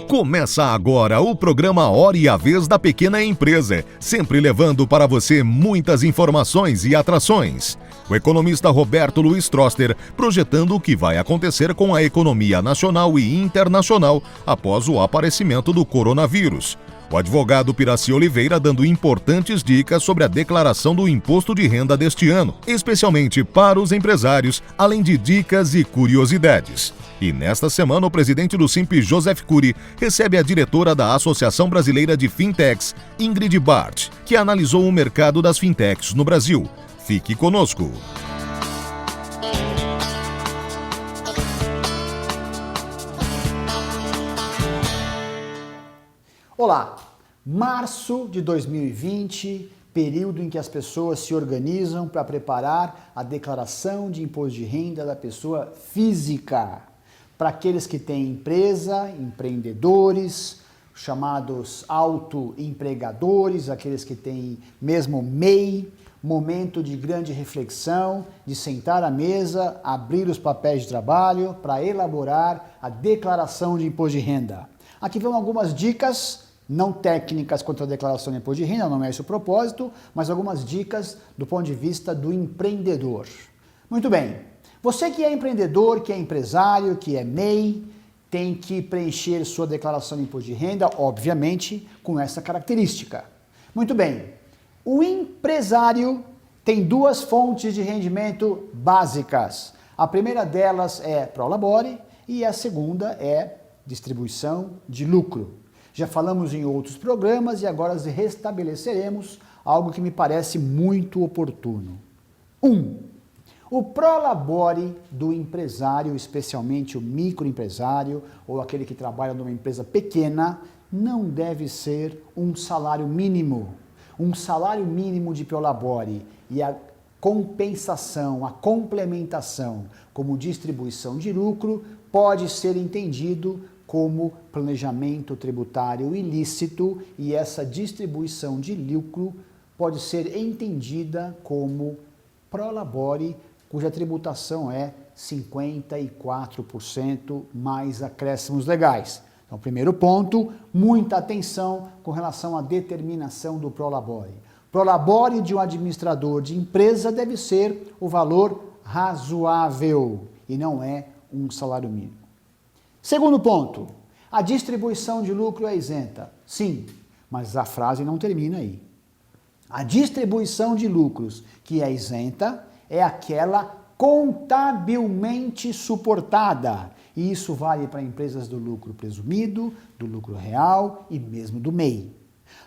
Começa agora o programa Hora e a Vez da Pequena Empresa, sempre levando para você muitas informações e atrações. O economista Roberto Luiz Troster projetando o que vai acontecer com a economia nacional e internacional após o aparecimento do coronavírus. O advogado Piraci Oliveira dando importantes dicas sobre a declaração do imposto de renda deste ano, especialmente para os empresários, além de dicas e curiosidades. E nesta semana o presidente do Simples, Joseph Cury, recebe a diretora da Associação Brasileira de Fintechs, Ingrid Bart, que analisou o mercado das fintechs no Brasil. Fique conosco. Olá, março de 2020, período em que as pessoas se organizam para preparar a declaração de imposto de renda da pessoa física. Para aqueles que têm empresa, empreendedores, chamados autoempregadores, aqueles que têm mesmo MEI, momento de grande reflexão, de sentar à mesa, abrir os papéis de trabalho para elaborar a declaração de imposto de renda. Aqui vão algumas dicas, não técnicas quanto à declaração de imposto de renda, não é esse o propósito, mas algumas dicas do ponto de vista do empreendedor. Muito bem. Você que é empreendedor, que é empresário, que é MEI, tem que preencher sua declaração de imposto de renda, obviamente, com essa característica. Muito bem, o empresário tem duas fontes de rendimento básicas. A primeira delas é prolabore e a segunda é distribuição de lucro. Já falamos em outros programas e agora restabeleceremos algo que me parece muito oportuno. O prolabore do empresário, especialmente o microempresário ou aquele que trabalha numa empresa pequena, não deve ser um salário mínimo. Um salário mínimo de prolabore e a compensação, a complementação como distribuição de lucro pode ser entendido como planejamento tributário ilícito e essa distribuição de lucro pode ser entendida como prolabore, cuja tributação é 54% mais acréscimos legais. Então, primeiro ponto, muita atenção com relação à determinação do prolabore. Prolabore de um administrador de empresa deve ser o valor razoável e não é um salário mínimo. Segundo ponto, a distribuição de lucro é isenta. Sim, mas a frase não termina aí. A distribuição de lucros que é isenta é aquela contabilmente suportada. E isso vale para empresas do lucro presumido, do lucro real e mesmo do MEI.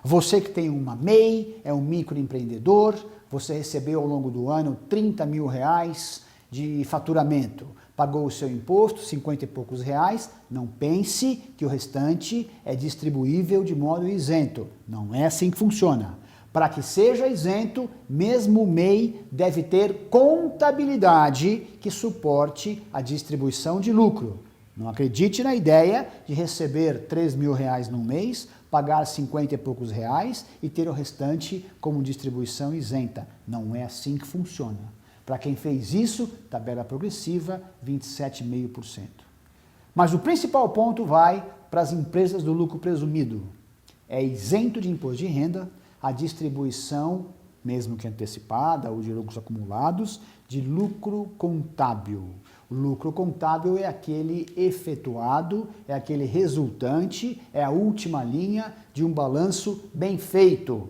Você que tem uma MEI, é um microempreendedor, você recebeu ao longo do ano 30 mil reais de faturamento. Pagou o seu imposto, 50 e poucos reais, não pense que o restante é distribuível de modo isento. Não é assim que funciona. Para que seja isento, mesmo o MEI deve ter contabilidade que suporte a distribuição de lucro. Não acredite na ideia de receber 3 mil reais no mês, pagar 50 e poucos reais e ter o restante como distribuição isenta. Não é assim que funciona. Para quem fez isso, tabela progressiva, 27,5%. Mas o principal ponto vai para as empresas do lucro presumido. É isento de imposto de renda a distribuição, mesmo que antecipada, ou de lucros acumulados, de lucro contábil. O lucro contábil é aquele efetuado, é aquele resultante, é a última linha de um balanço bem feito.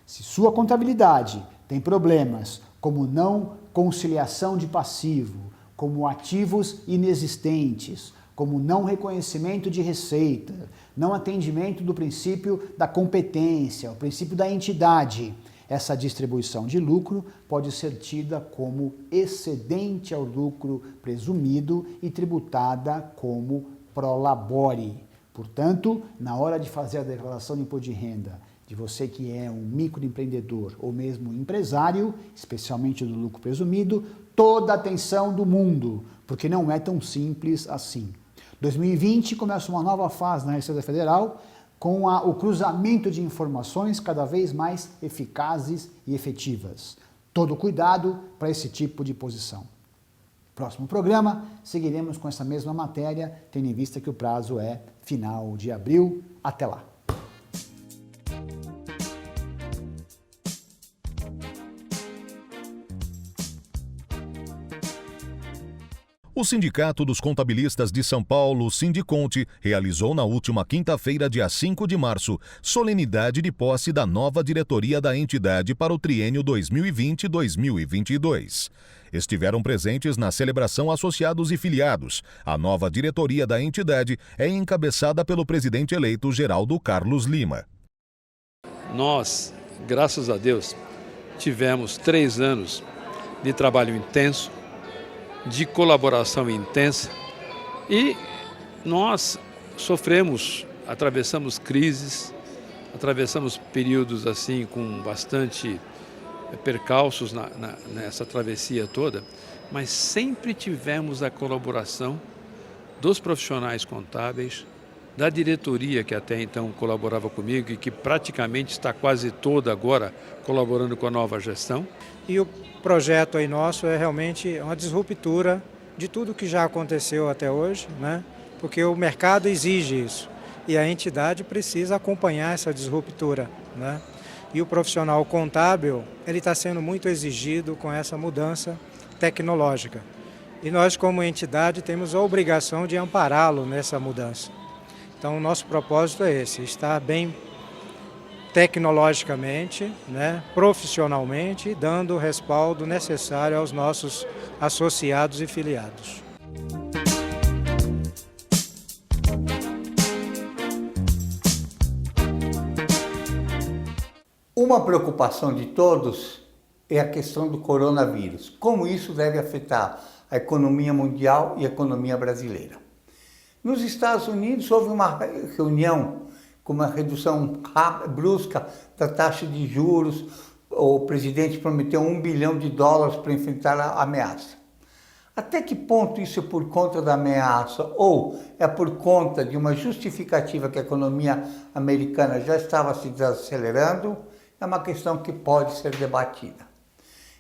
Se sua contabilidade tem problemas como não conciliação de passivo, como ativos inexistentes, como não reconhecimento de receita, não atendimento do princípio da competência, o princípio da entidade. Essa distribuição de lucro pode ser tida como excedente ao lucro presumido e tributada como prolabore. Portanto, na hora de fazer a declaração de imposto de renda de você que é um microempreendedor ou mesmo empresário, especialmente do lucro presumido, toda a atenção do mundo, porque não é tão simples assim. 2020 começa uma nova fase na Receita Federal com o cruzamento de informações cada vez mais eficazes e efetivas. Todo cuidado para esse tipo de posição. Próximo programa, seguiremos com essa mesma matéria, tendo em vista que o prazo é final de abril. Até lá! O Sindicato dos Contabilistas de São Paulo, Sindiconte, realizou na última quinta-feira, dia 5 de março, solenidade de posse da nova diretoria da entidade para o triênio 2020-2022. Estiveram presentes na celebração associados e filiados. A nova diretoria da entidade é encabeçada pelo presidente eleito Geraldo Carlos Lima. Nós, graças a Deus, tivemos 3 anos de trabalho intenso, de colaboração intensa, e nós atravessamos crises, atravessamos períodos assim com bastante percalços nessa travessia toda, mas sempre tivemos a colaboração dos profissionais contábeis, da diretoria que até então colaborava comigo e que praticamente está quase toda agora colaborando com a nova gestão. E o projeto aí nosso é realmente uma disruptura de tudo que já aconteceu até hoje, né? Porque o mercado exige isso e a entidade precisa acompanhar essa disruptura, né? E o profissional contábil, ele está sendo muito exigido com essa mudança tecnológica. E nós, como entidade, temos a obrigação de ampará-lo nessa mudança. Então, o nosso propósito é esse, estar bem tecnologicamente, né, profissionalmente, dando o respaldo necessário aos nossos associados e filiados. Uma preocupação de todos é a questão do coronavírus. Como isso deve afetar a economia mundial e a economia brasileira. Nos Estados Unidos houve uma reunião com uma redução brusca da taxa de juros. O presidente prometeu $1 bilhão para enfrentar a ameaça. Até que ponto isso é por conta da ameaça ou é por conta de uma justificativa que a economia americana já estava se desacelerando, é uma questão que pode ser debatida.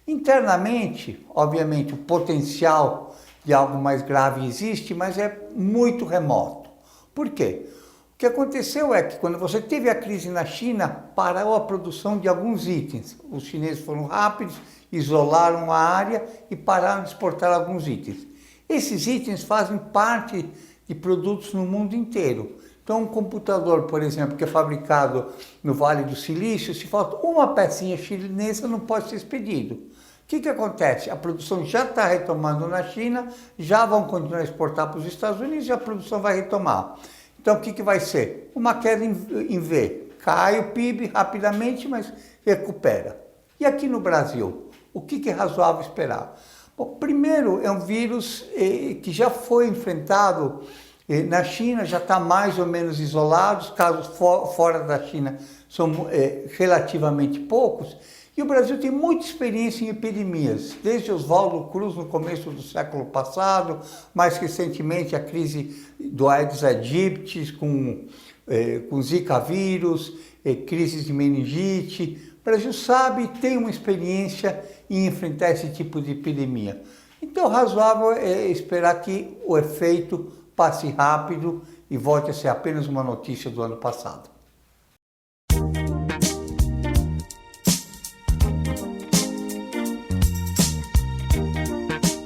Internamente, obviamente, o potencial de algo mais grave existe, mas é muito remoto. Por quê? O que aconteceu é que quando você teve a crise na China, parou a produção de alguns itens. Os chineses foram rápidos, isolaram a área e pararam de exportar alguns itens. Esses itens fazem parte de produtos no mundo inteiro. Então, um computador, por exemplo, que é fabricado no Vale do Silício, se falta uma pecinha chinesa, não pode ser expedido. O que acontece? A produção já está retomando na China, já vão continuar a exportar para os Estados Unidos e a produção vai retomar. Então, o que vai ser? Uma queda em V. Cai o PIB rapidamente, mas recupera. E aqui no Brasil, o que é razoável esperar? Bom, primeiro, é um vírus que já foi enfrentado na China, já está mais ou menos isolado. Os casos fora da China são relativamente poucos. E o Brasil tem muita experiência em epidemias, desde Oswaldo Cruz no começo do século passado, mais recentemente a crise do Aedes aegypti com Zika vírus, crises de meningite. O Brasil sabe e tem uma experiência em enfrentar esse tipo de epidemia. Então, razoável é esperar que o efeito passe rápido e volte a ser apenas uma notícia do ano passado.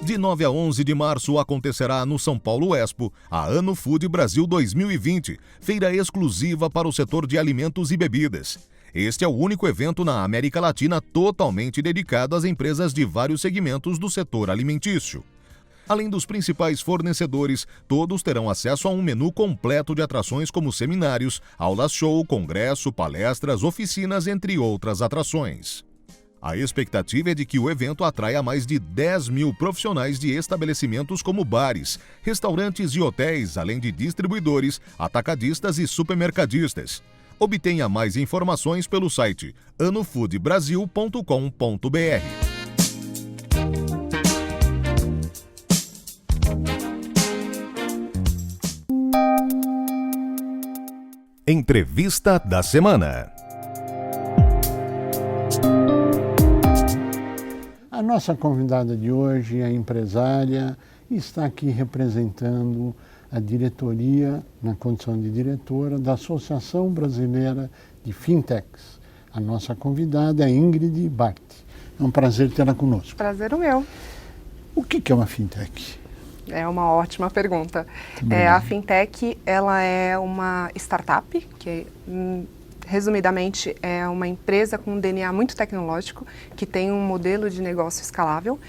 De 9 a 11 de março acontecerá no São Paulo Expo a Ano Food Brasil 2020, feira exclusiva para o setor de alimentos e bebidas. Este é o único evento na América Latina totalmente dedicado às empresas de vários segmentos do setor alimentício. Além dos principais fornecedores, todos terão acesso a um menu completo de atrações como seminários, aulas-show, congresso, palestras, oficinas, entre outras atrações. A expectativa é de que o evento atraia mais de 10 mil profissionais de estabelecimentos como bares, restaurantes e hotéis, além de distribuidores, atacadistas e supermercadistas. Obtenha mais informações pelo site anofoodbrasil.com.br. Entrevista da semana. A nossa convidada de hoje é empresária e está aqui representando a diretoria, na condição de diretora, da Associação Brasileira de Fintechs. A nossa convidada é Ingrid Bart. É um prazer tê-la conosco. Prazer o meu. O que é uma fintech? É uma ótima pergunta. A fintech, ela é uma startup que, resumidamente, é uma empresa com um DNA muito tecnológico, que tem um modelo de negócio escalável,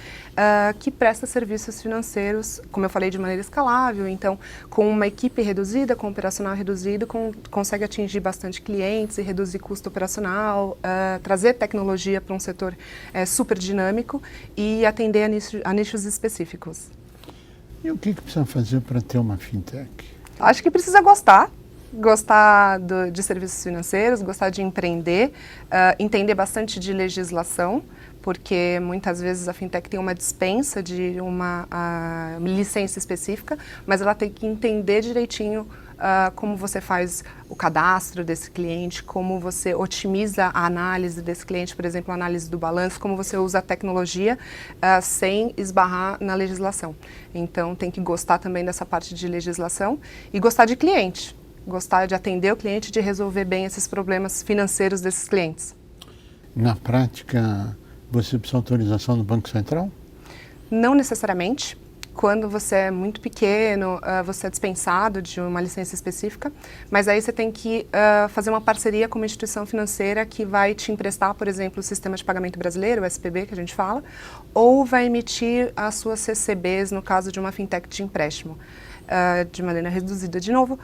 que presta serviços financeiros, como eu falei, de maneira escalável. Então, com uma equipe reduzida, com operacional reduzido, consegue atingir bastante clientes e reduzir custo operacional, trazer tecnologia para um setor super dinâmico e atender a nichos específicos. E o que precisa fazer para ter uma fintech? Acho que precisa gostar de serviços financeiros, gostar de empreender, entender bastante de legislação, porque muitas vezes a fintech tem uma dispensa de uma licença específica, mas ela tem que entender direitinho como você faz o cadastro desse cliente, como você otimiza a análise desse cliente, por exemplo, a análise do balanço, como você usa a tecnologia sem esbarrar na legislação. Então tem que gostar também dessa parte de legislação e gostar de cliente. Gostar de atender o cliente, de resolver bem esses problemas financeiros desses clientes. Na prática, você precisa de autorização do Banco Central? Não necessariamente. Quando você é muito pequeno, você é dispensado de uma licença específica, mas aí você tem que fazer uma parceria com uma instituição financeira que vai te emprestar, por exemplo, o Sistema de Pagamento Brasileiro, o SPB, que a gente fala, ou vai emitir as suas CCBs, no caso de uma fintech de empréstimo, de maneira reduzida. De novo,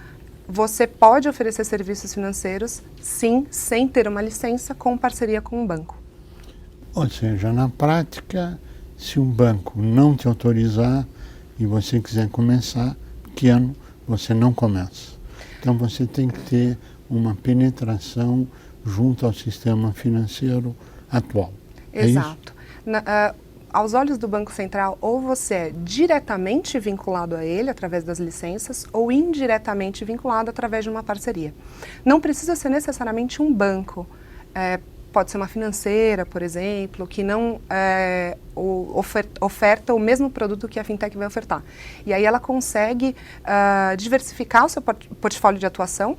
você pode oferecer serviços financeiros, sim, sem ter uma licença, com parceria com um banco. Ou seja, na prática, se um banco não te autorizar e você quiser começar pequeno, você não começa. Então você tem que ter uma penetração junto ao sistema financeiro atual. Exato. Aos olhos do Banco Central, ou você é diretamente vinculado a ele, através das licenças, ou indiretamente vinculado através de uma parceria. Não precisa ser necessariamente um banco. Pode ser uma financeira, por exemplo, que não oferta o mesmo produto que a fintech vai ofertar. E aí ela consegue diversificar o seu portfólio de atuação,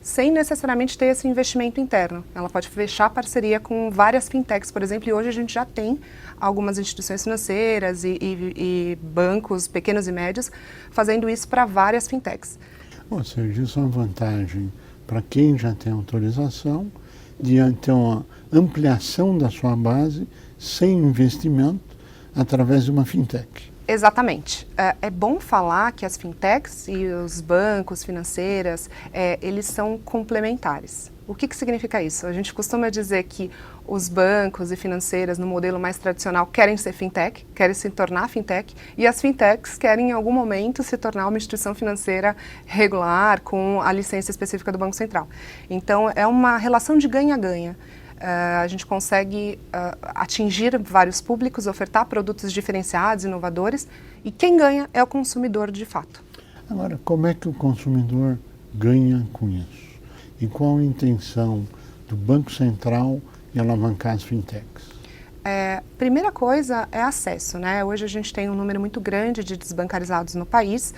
sem necessariamente ter esse investimento interno. Ela pode fechar parceria com várias fintechs, por exemplo, e hoje a gente já tem algumas instituições financeiras e bancos pequenos e médios fazendo isso para várias fintechs. Ou seja, isso é uma vantagem para quem já tem autorização de ter uma ampliação da sua base sem investimento através de uma fintech. Exatamente. É bom falar que as fintechs e os bancos, financeiras, eles são complementares. O que significa isso? A gente costuma dizer que os bancos e financeiras, no modelo mais tradicional, querem ser fintech, querem se tornar fintech, e as fintechs querem, em algum momento, se tornar uma instituição financeira regular, com a licença específica do Banco Central. Então, é uma relação de ganha-ganha. A gente consegue atingir vários públicos, ofertar produtos diferenciados, inovadores, e quem ganha é o consumidor de fato. Agora, como é que o consumidor ganha com isso? E qual a intenção do Banco Central em alavancar as fintechs? Primeira coisa é acesso, né? Hoje a gente tem um número muito grande de desbancarizados no país.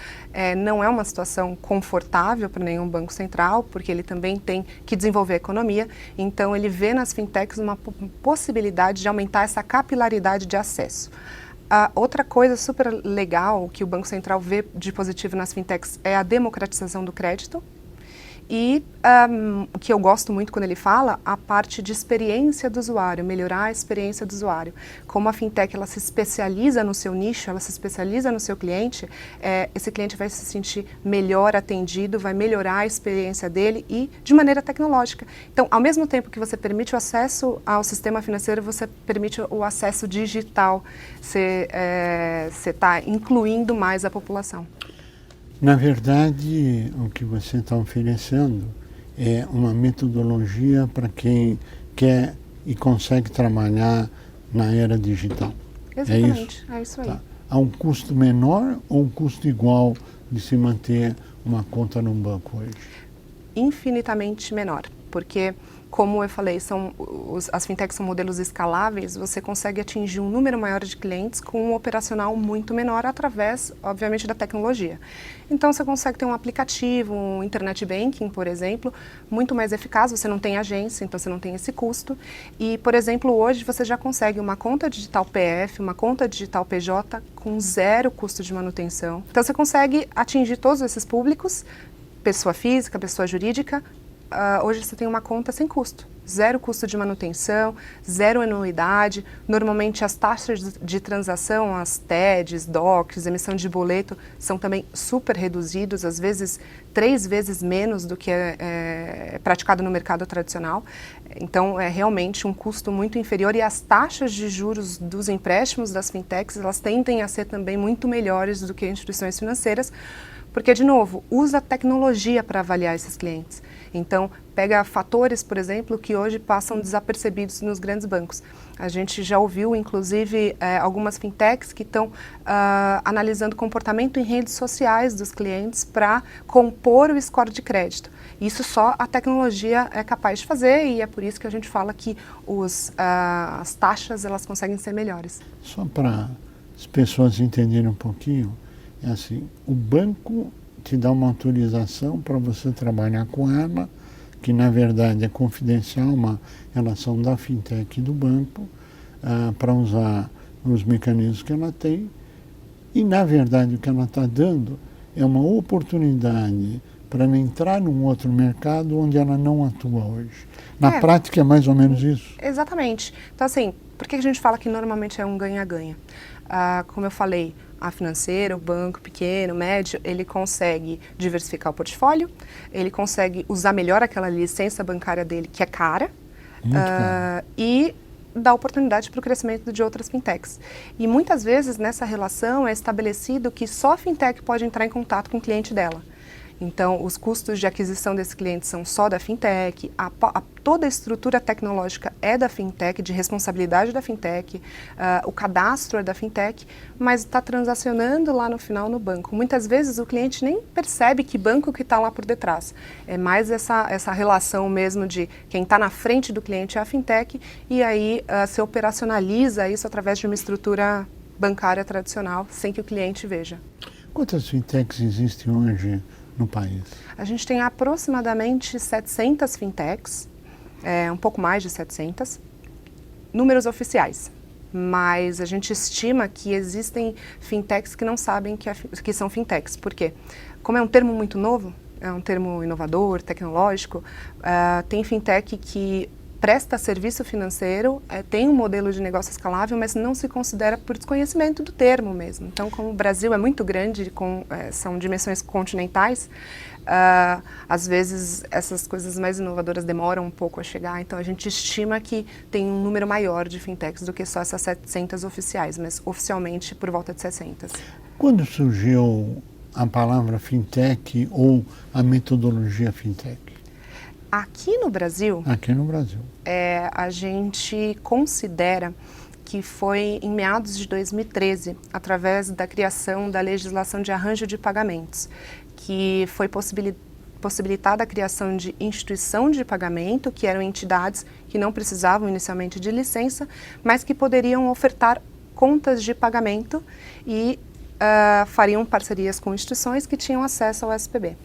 Não é uma situação confortável para nenhum banco central, porque ele também tem que desenvolver a economia. Então ele vê nas fintechs uma possibilidade de aumentar essa capilaridade de acesso. Outra coisa super legal que o Banco Central vê de positivo nas fintechs é a democratização do crédito. E o que eu gosto muito quando ele fala, a parte de experiência do usuário, melhorar a experiência do usuário. Como a fintech ela se especializa no seu nicho, ela se especializa no seu cliente, esse cliente vai se sentir melhor atendido, vai melhorar a experiência dele e de maneira tecnológica. Então, ao mesmo tempo que você permite o acesso ao sistema financeiro, você permite o acesso digital. Você está incluindo mais a população. Na verdade, o que você está oferecendo é uma metodologia para quem quer e consegue trabalhar na era digital. Exatamente, é isso aí. Tá. Há um custo menor ou um custo igual de se manter uma conta num banco hoje? infinitamente menor, porque, como eu falei, as fintechs são modelos escaláveis, você consegue atingir um número maior de clientes com um operacional muito menor através, obviamente, da tecnologia. Então, você consegue ter um aplicativo, um internet banking, por exemplo, muito mais eficaz, você não tem agência, então você não tem esse custo. E, por exemplo, hoje você já consegue uma conta digital PF, uma conta digital PJ com 0 custo de manutenção. Então, você consegue atingir todos esses públicos, pessoa física, pessoa jurídica. Hoje você tem uma conta sem custo, 0 custo de manutenção, 0 anuidade. Normalmente as taxas de transação, as TEDs, DOCs, emissão de boleto, são também super reduzidos, às vezes 3 vezes menos do que é praticado no mercado tradicional. Então é realmente um custo muito inferior, e as taxas de juros dos empréstimos das fintechs, elas tendem a ser também muito melhores do que instituições financeiras, porque, de novo, usa tecnologia para avaliar esses clientes. Então, pega fatores, por exemplo, que hoje passam desapercebidos nos grandes bancos. A gente já ouviu, inclusive, algumas fintechs que estão analisando comportamento em redes sociais dos clientes para compor o score de crédito. Isso só a tecnologia é capaz de fazer, e é por isso que a gente fala que as taxas elas conseguem ser melhores. Só para as pessoas entenderem um pouquinho, é assim, o banco te dá uma autorização para você trabalhar com ela, que na verdade é confidencial, uma relação da fintech e do banco, para usar os mecanismos que ela tem, e na verdade o que ela está dando é uma oportunidade para ela entrar num outro mercado onde ela não atua hoje. Na prática é mais ou menos isso? Exatamente. Então, assim, por que a gente fala que normalmente é um ganha-ganha? Como eu falei, a financeira, o banco pequeno, médio, ele consegue diversificar o portfólio, ele consegue usar melhor aquela licença bancária dele, que é cara, e dá oportunidade para o crescimento de outras fintechs. E muitas vezes nessa relação é estabelecido que só a fintech pode entrar em contato com o cliente dela. Então, os custos de aquisição desse cliente são só da fintech, toda a estrutura tecnológica é da fintech, de responsabilidade da fintech, o cadastro é da fintech, mas está transacionando lá no final no banco. Muitas vezes o cliente nem percebe que banco que está lá por detrás. É mais essa relação mesmo de quem está na frente do cliente é a fintech, e aí se operacionaliza isso através de uma estrutura bancária tradicional, sem que o cliente veja. Quantas fintechs existem hoje no país? A gente tem aproximadamente 700 fintechs, um pouco mais de 700, números oficiais, mas a gente estima que existem fintechs que não sabem que são fintechs. Por quê? Como é um termo muito novo, é um termo inovador, tecnológico, tem fintech que presta serviço financeiro, tem um modelo de negócio escalável, mas não se considera por desconhecimento do termo mesmo. Então, como o Brasil é muito grande, são dimensões continentais, às vezes essas coisas mais inovadoras demoram um pouco a chegar, então a gente estima que tem um número maior de fintechs do que só essas 700 oficiais, mas oficialmente por volta de 600. Quando surgiu a palavra fintech ou a metodologia fintech? Aqui no Brasil, a gente considera que foi em meados de 2013, através da criação da legislação de arranjo de pagamentos, que foi possibilitada a criação de instituição de pagamento, que eram entidades que não precisavam inicialmente de licença, mas que poderiam ofertar contas de pagamento e fariam parcerias com instituições que tinham acesso ao SPB.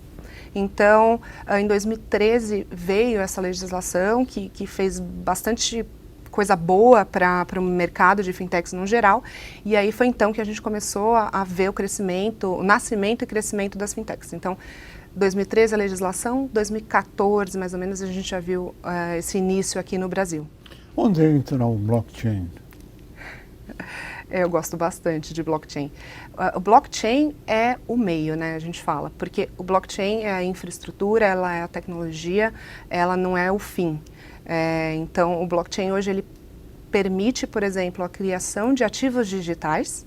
Então, em 2013 veio essa legislação que fez bastante coisa boa para o mercado de fintechs no geral, e aí foi então que a gente começou a ver o nascimento e crescimento das fintechs. Então, 2013 a legislação, 2014 mais ou menos a gente já viu esse início aqui no Brasil. Onde entra o blockchain? Eu gosto bastante de blockchain. O blockchain é o meio, né, a gente fala, porque o blockchain é a infraestrutura, ela é a tecnologia, ela não é o fim. Então, o blockchain hoje ele permite, por exemplo, a criação de ativos digitais.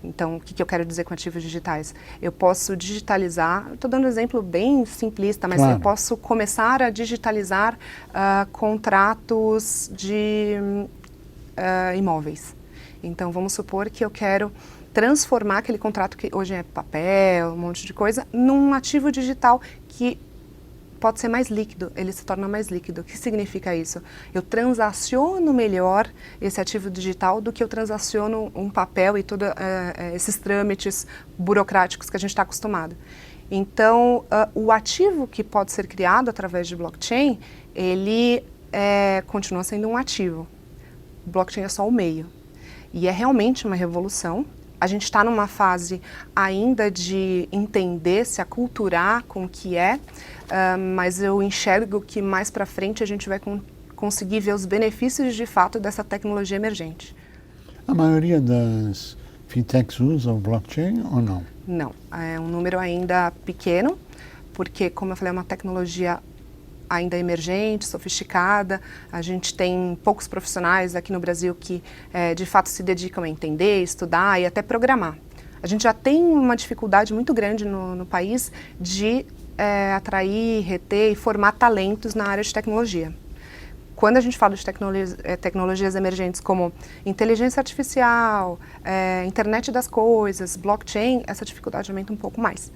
Então, o que eu quero dizer com ativos digitais? Eu posso digitalizar, estou dando um exemplo bem simplista, mas eu posso começar a digitalizar contratos de imóveis. Então, vamos supor que eu quero transformar aquele contrato que hoje é papel, um monte de coisa, num ativo digital que pode ser mais líquido, ele se torna mais líquido. O que significa isso? Eu transaciono melhor esse ativo digital do que eu transaciono um papel e todos esses trâmites burocráticos que a gente está acostumado. Então, o ativo que pode ser criado através de blockchain, ele continua sendo um ativo. O blockchain é só o meio. E é realmente uma revolução. A gente está numa fase ainda de entender, se aculturar com o que mas eu enxergo que mais para frente a gente vai conseguir ver os benefícios de fato dessa tecnologia emergente. A maioria das fintechs usa o blockchain ou não? Não, é um número ainda pequeno, porque, como eu falei, é uma tecnologia ainda emergente, sofisticada. A gente tem poucos profissionais aqui no Brasil que de fato se dedicam a entender, estudar e até programar. A gente já tem uma dificuldade muito grande no país de atrair, reter e formar talentos na área de tecnologia. Quando a gente fala de tecnologias emergentes como inteligência artificial, internet das coisas, blockchain, essa dificuldade aumenta um pouco mais.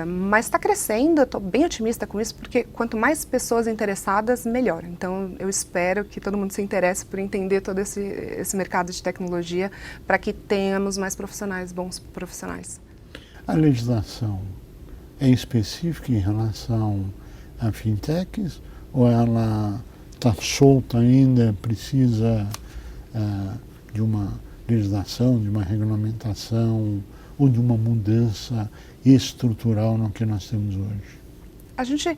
Mas está crescendo, eu estou bem otimista com isso, porque quanto mais pessoas interessadas, melhor. Então, eu espero que todo mundo se interesse por entender todo esse mercado de tecnologia para que tenhamos mais profissionais, bons profissionais. A legislação é específica em relação a fintechs ou ela está solta ainda, precisa de uma legislação, de uma regulamentação ou de uma mudança estrutural no que nós temos hoje? A gente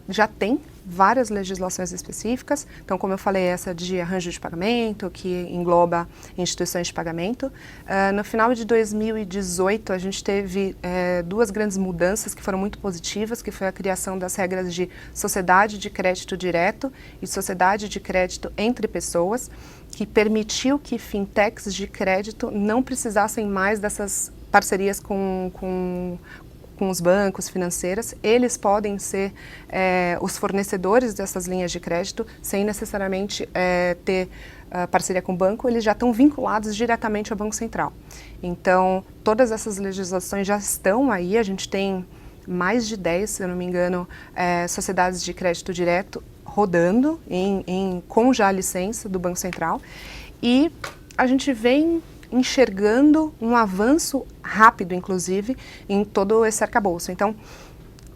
já tem várias legislações específicas. Então, como eu falei, essa de arranjo de pagamento, que engloba instituições de pagamento. No final de 2018, a gente teve duas grandes mudanças que foram muito positivas, que foi a criação das regras de sociedade de crédito direto e sociedade de crédito entre pessoas, que permitiu que fintechs de crédito não precisassem mais dessas parcerias com os bancos, financeiras. Eles podem ser os fornecedores dessas linhas de crédito sem necessariamente ter parceria com o banco, eles já estão vinculados diretamente ao Banco Central. Então, todas essas legislações já estão aí, a gente tem mais de 10, se eu não me engano, sociedades de crédito direto rodando com já a licença do Banco Central, e a gente vem enxergando um avanço rápido, inclusive, em todo esse arcabouço. Então,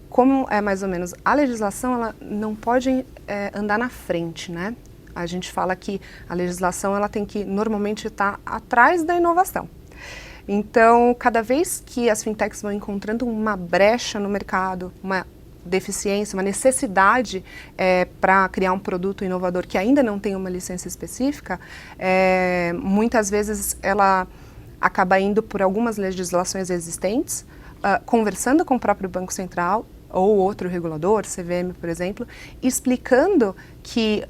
como é mais ou menos, a legislação ela não pode andar na frente, né? A gente fala que a legislação ela tem que normalmente estar atrás da inovação. Então, cada vez que as fintechs vão encontrando uma brecha no mercado, uma deficiência, uma necessidade para criar um produto inovador que ainda não tem uma licença específica, muitas vezes ela acaba indo por algumas legislações existentes, conversando com o próprio Banco Central ou outro regulador, CVM, por exemplo, explicando que,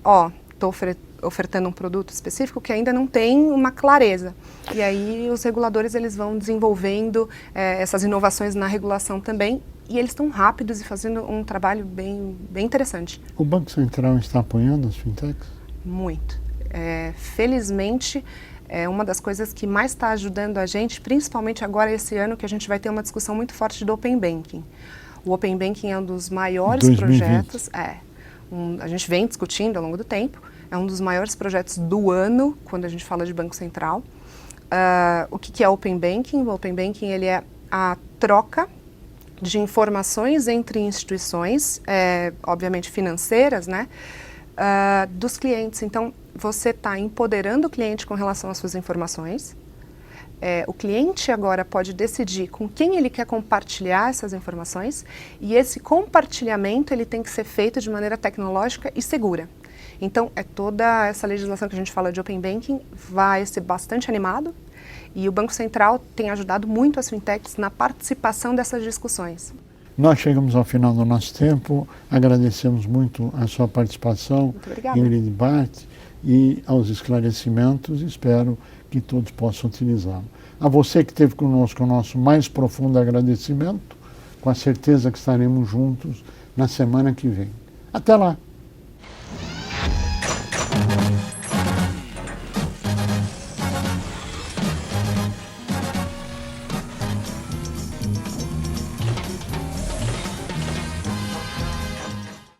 estou ofertando um produto específico que ainda não tem uma clareza. E aí os reguladores eles vão desenvolvendo essas inovações na regulação também, e eles estão rápidos e fazendo um trabalho bem interessante. O Banco Central está apoiando as fintechs? Muito. Felizmente, é uma das coisas que mais está ajudando a gente, principalmente agora esse ano, que a gente vai ter uma discussão muito forte do Open Banking. O Open Banking é um dos maiores 2020. projetos. A gente vem discutindo ao longo do tempo. É um dos maiores projetos do ano, quando a gente fala de Banco Central. O que é Open Banking? O Open Banking ele é a troca de informações entre instituições, obviamente financeiras, né, dos clientes. Então, você está empoderando o cliente com relação às suas informações. O cliente agora pode decidir com quem ele quer compartilhar essas informações, e esse compartilhamento ele tem que ser feito de maneira tecnológica e segura. Então, toda essa legislação que a gente fala de Open Banking vai ser bastante animado, e o Banco Central tem ajudado muito as fintechs na participação dessas discussões. Nós chegamos ao final do nosso tempo, agradecemos muito a sua participação em debate e aos esclarecimentos, espero que todos possam utilizá-lo. A você que esteve conosco, o nosso mais profundo agradecimento, com a certeza que estaremos juntos na semana que vem. Até lá!